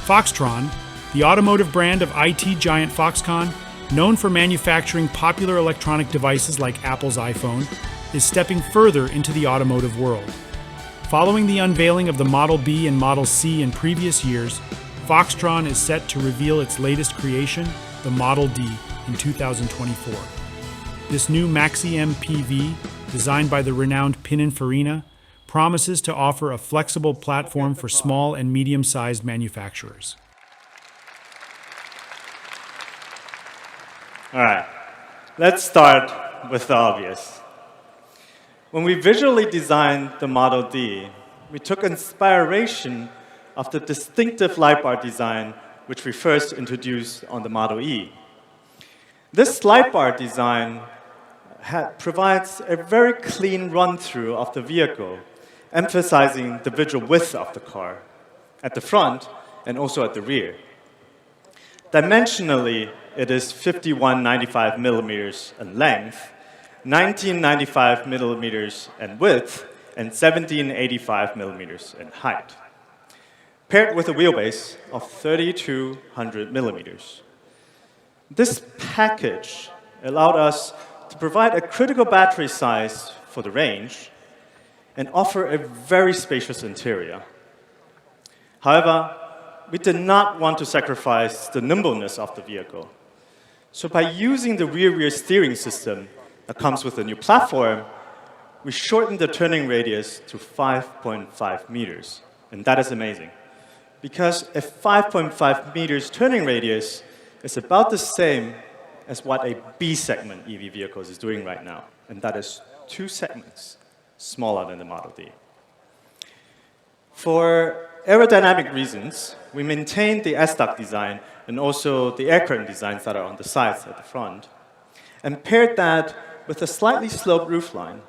Foxtron, the automotive brand of IT giant Foxconn, known for manufacturing popular electronic devices like Apple's iPhone, is stepping further into the automotive world. Following the unveiling of the Model B and Model C in previous years, Foxtron is set to reveal its latest creation, the Model D, in 2024. This new maxi-MPV, designed by the renowned Pininfarina, promises to offer a flexible platform for small and medium-sized manufacturers. All right, let's start with the obvious. When we visually designed the Model D, we took inspiration of the distinctive light bar design which we first introduced on the Model E. This light bar design provides a very clean run-through of the vehicle, emphasizing the visual width of the car at the front and also at the rear. Dimensionally, it is 5195 millimeters in length, 1995 millimeters in width, and 1785 millimeters in height, paired with a wheelbase of 3200 millimeters. This package allowed us to provide a critical battery size for the range and offer a very spacious interior. However, we did not want to sacrifice the nimbleness of the vehicle. So by using the rear steering system that comes with the new platform, we shortened the turning radius to 5.5 meters. And that is amazing, because a 5.5 meters turning radius is about the same as what a B-segment EV vehicle is doing right now. And that is 2 segments smaller than the Model D. For aerodynamic reasons, we maintained the S-duct design and also the air curtain designs that are on the sides at the front, and paired that with a slightly sloped roofline,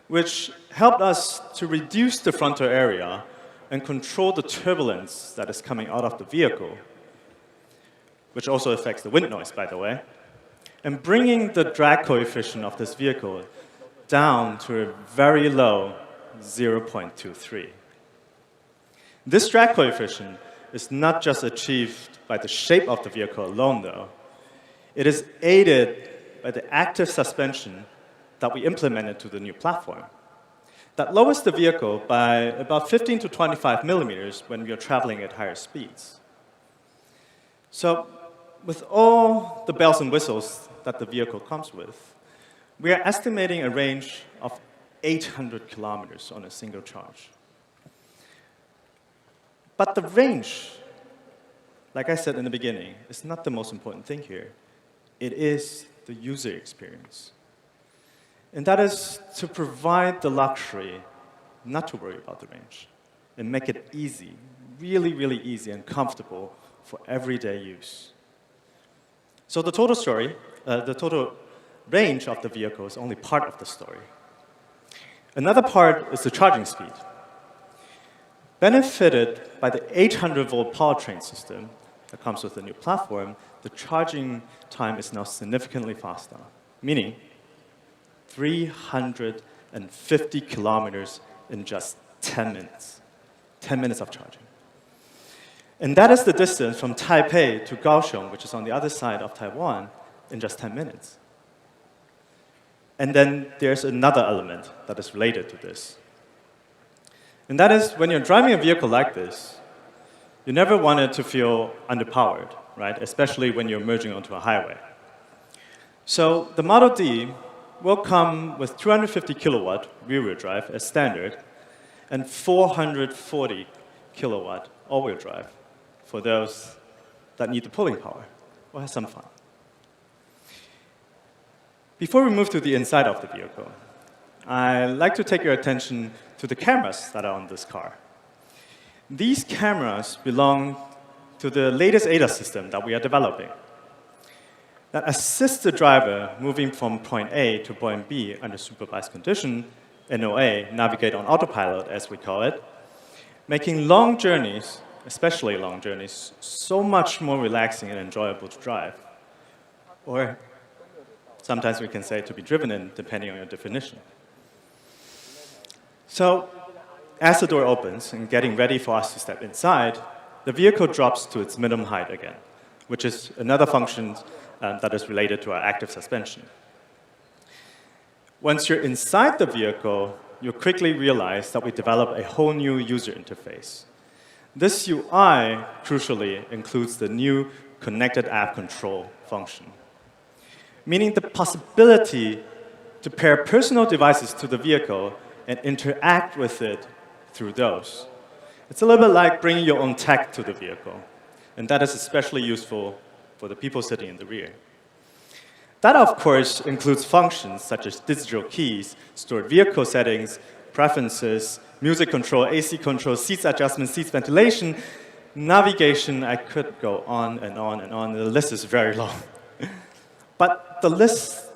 which helped us to reduce the frontal area and control the turbulence that is coming out of the vehicle, which also affects the wind noise, by the way, and bringing the drag coefficient of this vehicle down to a very low 0.23. This drag coefficient is not just achieved by the shape of the vehicle alone, though. It is aided by the active suspension that we implemented to the new platform that lowers the vehicle by about 15 to 25 millimeters when we are traveling at higher speeds. So with all the bells and whistles that the vehicle comes with, we are estimating a range of 800 kilometers on a single charge. But the range, like I said in the beginning, is not the most important thing here. It is the user experience. And that is to provide the luxury not to worry about the range and make it easy, really, really easy and comfortable for everyday use. So the total range of the vehicle is only part of the story. Another part is the charging speed. Benefited by the 800-volt powertrain system that comes with the new platform, the charging time is now significantly faster, meaning 350 kilometers in just 10 minutes. 10 minutes of charging. And that is the distance from Taipei to Kaohsiung, which is on the other side of Taiwan, in just 10 minutes. And then there's another element that is related to this. And that is, when you're driving a vehicle like this, you never want it to feel underpowered, right? Especially when you're merging onto a highway. So the Model D will come with 250 kilowatt rear-wheel drive as standard, and 440 kilowatt all-wheel drive for those that need the pulling power. We'll have some fun. Before we move to the inside of the vehicle, I'd like to take your attention to the cameras that are on this car. These cameras belong to the latest ADAS system that we are developing that assists the driver moving from point A to point B under supervised condition, NOA, navigate on autopilot, as we call it, making long journeys, especially long journeys, so much more relaxing and enjoyable to drive. Or sometimes we can say to be driven in, depending on your definition. So as the door opens and getting ready for us to step inside, the vehicle drops to its minimum height again, which is another function that is related to our active suspension. Once you're inside the vehicle, you'll quickly realize that we develop a whole new user interface. This UI, crucially, includes the new connected app control function, meaning the possibility to pair personal devices to the vehicle and interact with it through those. It's a little bit like bringing your own tech to the vehicle, and that is especially useful for the people sitting in the rear. That, of course, includes functions such as digital keys, stored vehicle settings, preferences, music control, AC control, seats adjustment, seats ventilation, navigation. I could go on and on and on. The list is very long. But the list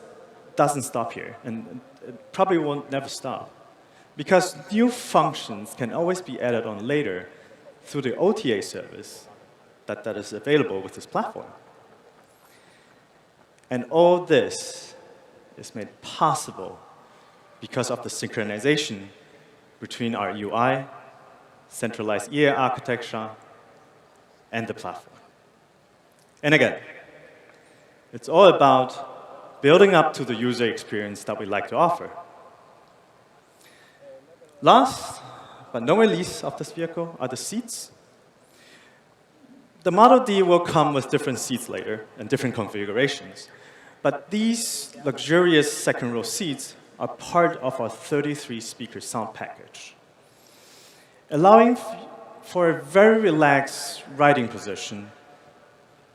doesn't stop here, and it probably won't never stop. Because new functions can always be added on later through the OTA service that is available with this platform. And all this is made possible because of the synchronization between our UI, centralized EA architecture, and the platform. And again, it's all about building up to the user experience that we like to offer. Last, but nowhere least of this vehicle are the seats. The Model D will come with different seats later and different configurations. But these luxurious second-row seats are part of our 33-speaker sound package, allowing for a very relaxed riding position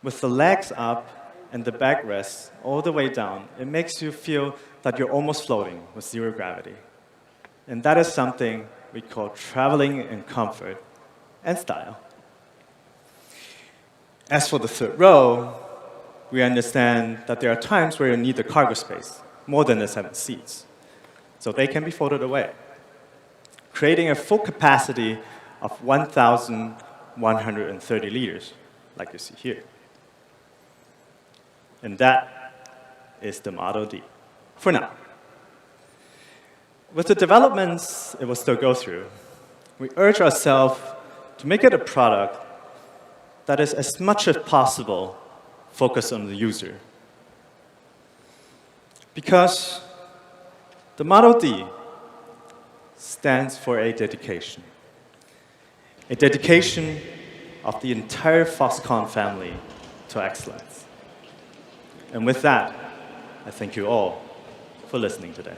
with the legs up and the backrest all the way down. It makes you feel that you're almost floating with zero gravity. And that is something we call traveling in comfort and style. As for the third row, we understand that there are times where you need the cargo space, more than the 7 seats. So they can be folded away, creating a full capacity of 1,130 liters, like you see here. And that is the Model D, for now. With the developments it will still go through, we urge ourselves to make it a product that is as much as possible focused on the user. Because the Model D stands for a dedication of the entire Foxconn family to excellence. And with that, I thank you all for listening today.